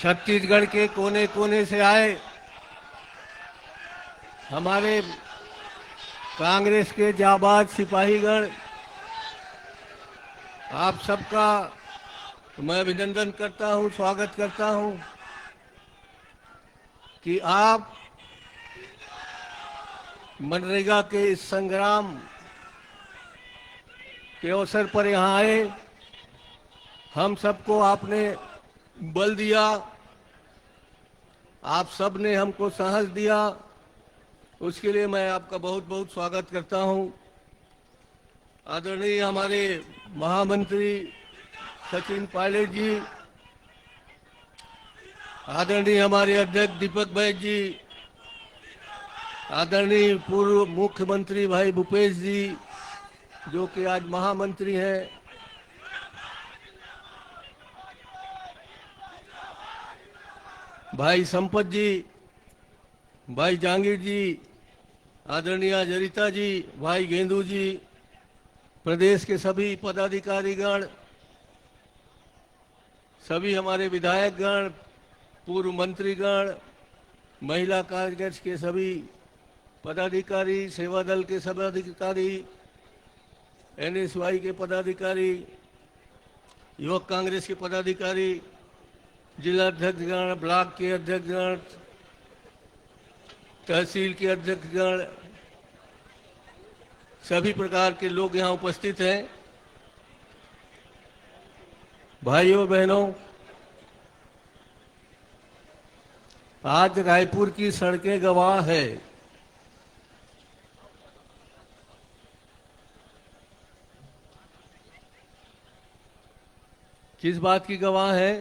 छत्तीसगढ़ के कोने कोने से आए हमारे कांग्रेस के जाबाज सिपाहीगण, आप सबका मैं अभिनंदन करता हूं, स्वागत करता हूं कि आप मनरेगा के इस संग्राम के अवसर पर यहाँ आए। हम सबको आपने बल दिया, आप सब ने हमको साहस दिया, उसके लिए मैं आपका बहुत बहुत स्वागत करता हूं। आदरणीय हमारे महामंत्री सचिन पायलट जी, आदरणीय हमारे अध्यक्ष दीपक बैद जी, आदरणीय पूर्व मुख्यमंत्री भाई भूपेश जी जो कि आज महामंत्री हैं, भाई संपत जी, भाई जहांगीर जी, आदरणीय जरिता जी, भाई गेंदू जी, प्रदेश के सभी पदाधिकारीगण, सभी हमारे विधायकगण, पूर्व मंत्रीगण, महिला कांग्रेस के सभी पदाधिकारी, सेवा दल के सभी अधिकारी, एनएसवाई के पदाधिकारी, युवक कांग्रेस के पदाधिकारी, जिला अध्यक्षगण, ब्लॉक के अध्यक्षगण, तहसील के अध्यक्षगण, सभी प्रकार के लोग यहाँ उपस्थित हैं। भाइयों बहनों, आज रायपुर की सड़कें गवाह है किस बात की गवाह है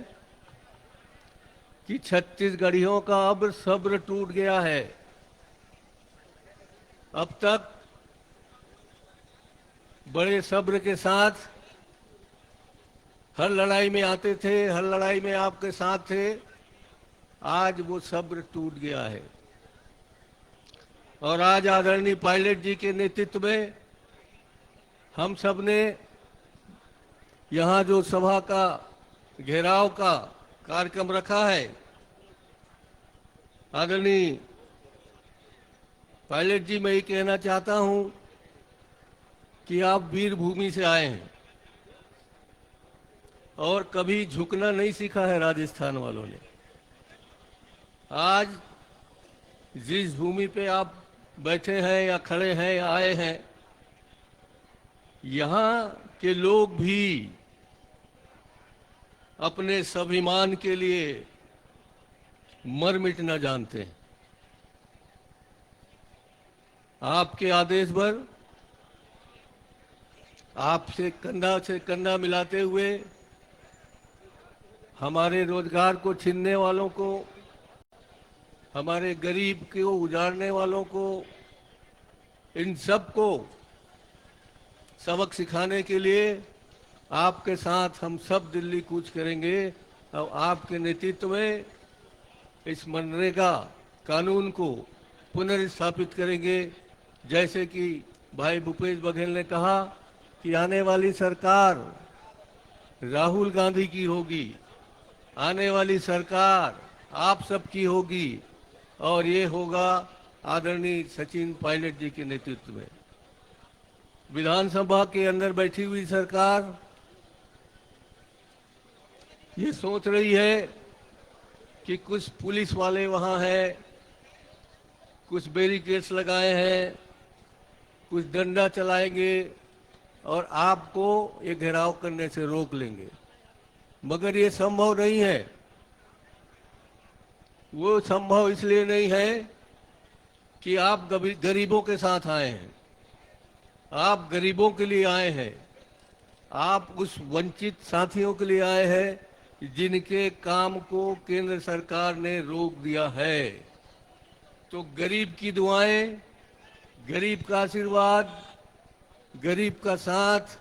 कि छत्तीसगढ़ियों का अब सब्र टूट गया है। अब तक बड़े सब्र के साथ हर लड़ाई में आते थे, हर लड़ाई में आपके साथ थे। आज वो सब्र टूट गया है और आज आदरणीय पायलट जी के नेतृत्व में हम सब ने यहाँ जो सभा का घेराव का कार्यक्रम रखा है, आदरणीय पायलट जी, मैं ये कहना चाहता हूँ कि आप वीर भूमि से आए हैं और कभी झुकना नहीं सीखा है राजस्थान वालों ने। आज जिस भूमि पे आप बैठे हैं या खड़े हैं या आए हैं, यहाँ के लोग भी अपने स्वाभिमान के लिए मर मिटना जानते हैं। आपके आदेश पर आपसे कंधा से कंधा मिलाते हुए हमारे रोजगार को छीनने वालों को, हमारे गरीब को उजाड़ने वालों को, इन सब को सबक सिखाने के लिए आपके साथ हम सब दिल्ली कूच करेंगे और आपके नेतृत्व में इस मनरेगा कानून को पुनर्स्थापित करेंगे। जैसे कि भाई भूपेश बघेल ने कहा कि आने वाली सरकार राहुल गांधी की होगी, आने वाली सरकार आप सबकी होगी और ये होगा आदरणीय सचिन पायलट जी के नेतृत्व में। विधानसभा के अंदर बैठी हुई सरकार ये सोच रही है कि कुछ पुलिस वाले वहां हैं, कुछ बैरिकेड्स लगाए हैं, कुछ डंडा चलाएंगे और आपको ये घेराव करने से रोक लेंगे, मगर ये संभव नहीं है। वो संभव इसलिए नहीं है कि आप गरीबों के साथ आए हैं, आप गरीबों के लिए आए हैं, आप उस वंचित साथियों के लिए आए हैं जिनके काम को केंद्र सरकार ने रोक दिया है। तो गरीब की दुआएं, गरीब का आशीर्वाद, गरीब का साथ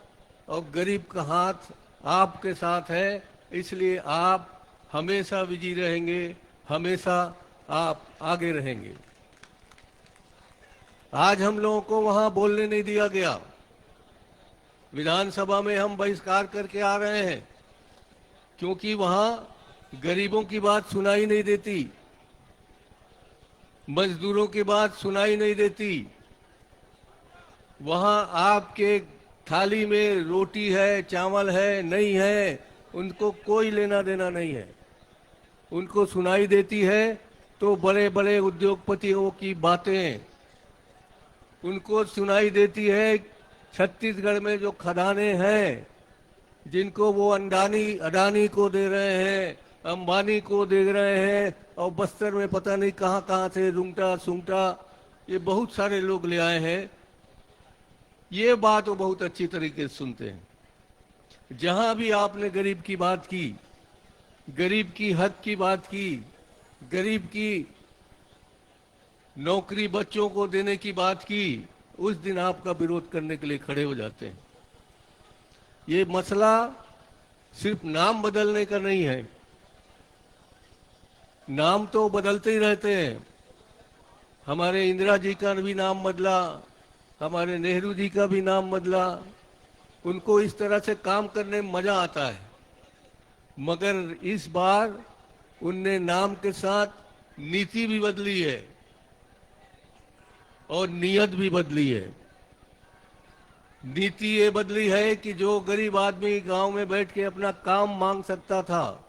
और गरीब का हाथ आपके साथ है, इसलिए आप हमेशा विजयी रहेंगे, हमेशा आप आगे रहेंगे। आज हम लोगों को वहां बोलने नहीं दिया गया, विधानसभा में हम बहिष्कार करके आ रहे हैं क्योंकि वहां गरीबों की बात सुनाई नहीं देती, मजदूरों की बात सुनाई नहीं देती। वहां आपके थाली में रोटी है, चावल है, नहीं है, उनको कोई लेना देना नहीं है। उनको सुनाई देती है तो बड़े बड़े उद्योगपतियों की बातें। उनको सुनाई देती है छत्तीसगढ़ में जो खदानें हैं, जिनको वो अडानी अडानी को दे रहे हैं, अंबानी को दे रहे हैं, और बस्तर में पता नहीं कहां कहां से रुंगटा सुंगटा ये बहुत सारे लोग ले आए हैं। ये बात वो बहुत अच्छी तरीके से सुनते हैं। जहां भी आपने गरीब की बात की, गरीब की हक की बात की, गरीब की नौकरी बच्चों को देने की बात की, उस दिन आपका विरोध करने के लिए खड़े हो जाते हैं। ये मसला सिर्फ नाम बदलने का नहीं है। नाम तो बदलते ही रहते हैं। हमारे इंदिरा जी का भी नाम बदला, हमारे नेहरू जी का भी नाम बदला। उनको इस तरह से काम करने में मजा आता है, मगर इस बार उनने नाम के साथ नीति भी बदली है और नियत भी बदली है। नीति ये बदली है कि जो गरीब आदमी गांव में बैठ के अपना काम मांग सकता था,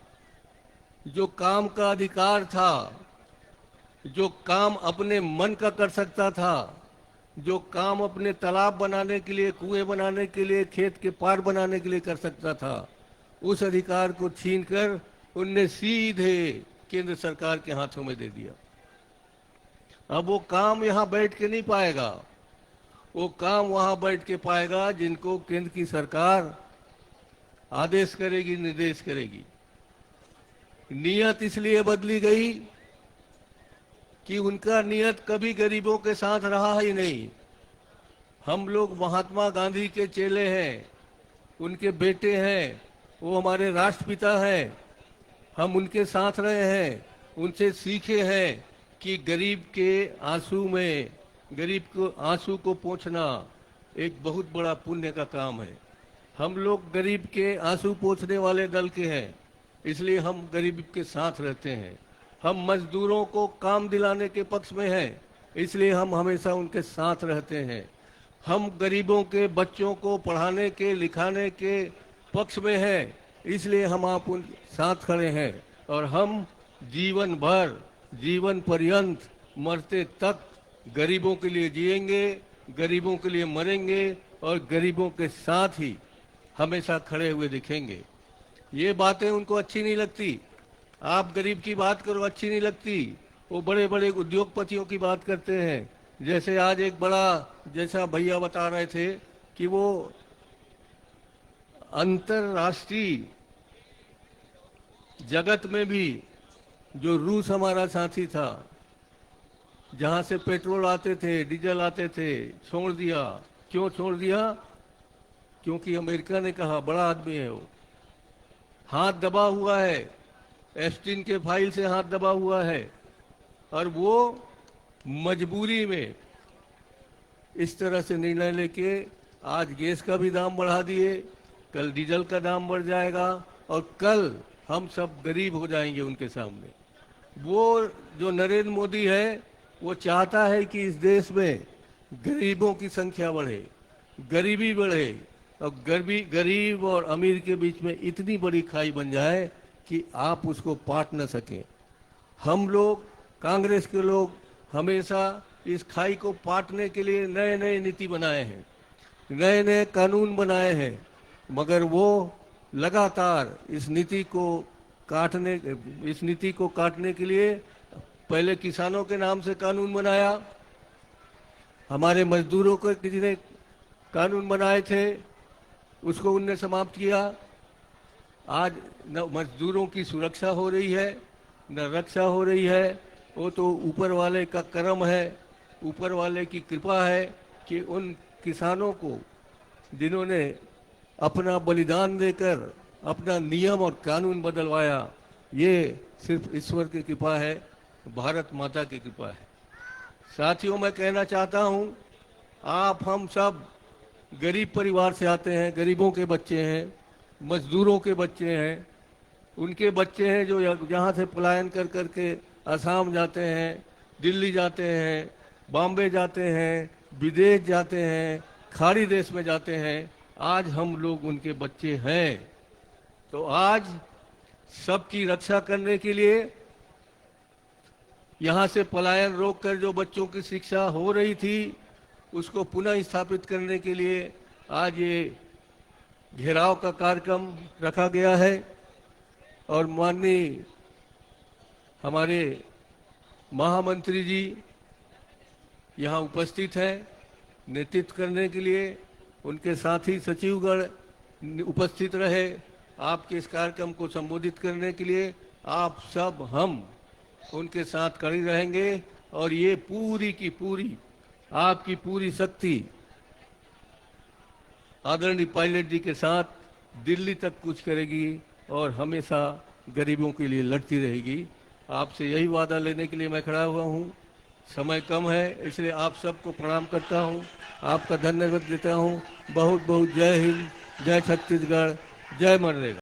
जो काम का अधिकार था, जो काम अपने मन का कर सकता था, जो काम अपने तालाब बनाने के लिए, कुएं बनाने के लिए, खेत के पार बनाने के लिए कर सकता था, उस अधिकार को छीनकर उनने सीधे केंद्र सरकार के हाथों में दे दिया। अब वो काम यहाँ बैठ के नहीं पाएगा, वो काम वहां बैठ के पाएगा जिनको केंद्र की सरकार आदेश करेगी, निर्देश करेगी। नियत इसलिए बदली गई कि उनका नियत कभी गरीबों के साथ रहा ही नहीं। हम लोग महात्मा गांधी के चेले हैं, उनके बेटे हैं, वो हमारे राष्ट्रपिता हैं। हम उनके साथ रहे हैं, उनसे सीखे हैं कि गरीब के आंसू में, गरीब को आंसू को पोंछना एक बहुत बड़ा पुण्य का काम है। हम लोग गरीब के आंसू पोंछने वाले दल के हैं, इसलिए हम गरीब के साथ रहते हैं। हम मजदूरों को काम दिलाने के पक्ष में हैं, इसलिए हम हमेशा उनके साथ रहते हैं। हम गरीबों के बच्चों को पढ़ाने के लिखाने के पक्ष में हैं, इसलिए हम आप उन साथ खड़े हैं। और हम जीवन भर, जीवन पर्यंत, मरते तक गरीबों के लिए जिएंगे, गरीबों के लिए मरेंगे और गरीबों के साथ ही हमेशा खड़े हुए दिखेंगे। ये बातें उनको अच्छी नहीं लगती। आप गरीब की बात करो, अच्छी नहीं लगती। वो बड़े बड़े उद्योगपतियों की बात करते हैं। जैसे आज एक बड़ा, जैसा भैया बता रहे थे कि वो अंतरराष्ट्रीय जगत में भी जो रूस हमारा साथी था, जहां से पेट्रोल आते थे, डीजल आते थे, छोड़ दिया। क्यों छोड़ दिया? क्योंकि अमेरिका ने कहा, बड़ा आदमी है वो, हाथ दबा हुआ है, एस्टीन के फाइल से हाथ दबा हुआ है, और वो मजबूरी में इस तरह से निर्णय लेके आज गैस का भी दाम बढ़ा दिए, कल डीजल का दाम बढ़ जाएगा और कल हम सब गरीब हो जाएंगे उनके सामने। वो जो नरेंद्र मोदी है, वो चाहता है कि इस देश में गरीबों की संख्या बढ़े, गरीबी बढ़े, और गरीब और अमीर के बीच में इतनी बड़ी खाई बन जाए कि आप उसको पाट न सकें। हम लोग, कांग्रेस के लोग, हमेशा इस खाई को पाटने के लिए नए नए नीति बनाए हैं, नए नए कानून बनाए हैं, मगर वो लगातार इस नीति को काटने के लिए पहले किसानों के नाम से कानून बनाया, हमारे मजदूरों को किसी ने कानून बनाए थे, उसको उनने समाप्त किया। आज न मजदूरों की सुरक्षा हो रही है, न रक्षा हो रही है। वो तो ऊपर वाले का करम है, ऊपर वाले की कृपा है कि उन किसानों को जिन्होंने अपना बलिदान देकर अपना नियम और कानून बदलवाया, ये सिर्फ ईश्वर की कृपा है, भारत माता की कृपा है। साथियों, मैं कहना चाहता हूँ, आप हम सब गरीब परिवार से आते हैं, गरीबों के बच्चे हैं, मजदूरों के बच्चे हैं। उनके बच्चे हैं जो यहाँ से पलायन कर करके असम जाते हैं, दिल्ली जाते हैं, बॉम्बे जाते हैं, विदेश जाते हैं, खाड़ी देश में जाते हैं। आज हम लोग उनके बच्चे हैं। तो आज सबकी रक्षा करने के लिए, यहाँ से पलायन रोककर जो बच्चों की शिक्षा हो रही थी उसको पुनः स्थापित करने के लिए आज ये घेराव का कार्यक्रम रखा गया है। और माननीय हमारे महामंत्री जी यहाँ उपस्थित हैं नेतृत्व करने के लिए। उनके साथ ही सचिवगण उपस्थित रहे आपके इस कार्यक्रम को संबोधित करने के लिए। आप सब हम उनके साथ खड़े रहेंगे और ये पूरी की पूरी आपकी पूरी शक्ति आदरणीय पायलट जी के साथ दिल्ली तक कूच करेगी और हमेशा गरीबों के लिए लड़ती रहेगी। आपसे यही वादा लेने के लिए मैं खड़ा हुआ हूँ। समय कम है इसलिए आप सबको प्रणाम करता हूँ, आपका धन्यवाद देता हूँ। बहुत बहुत जय हिंद, जय छत्तीसगढ़, जय मनरेगा।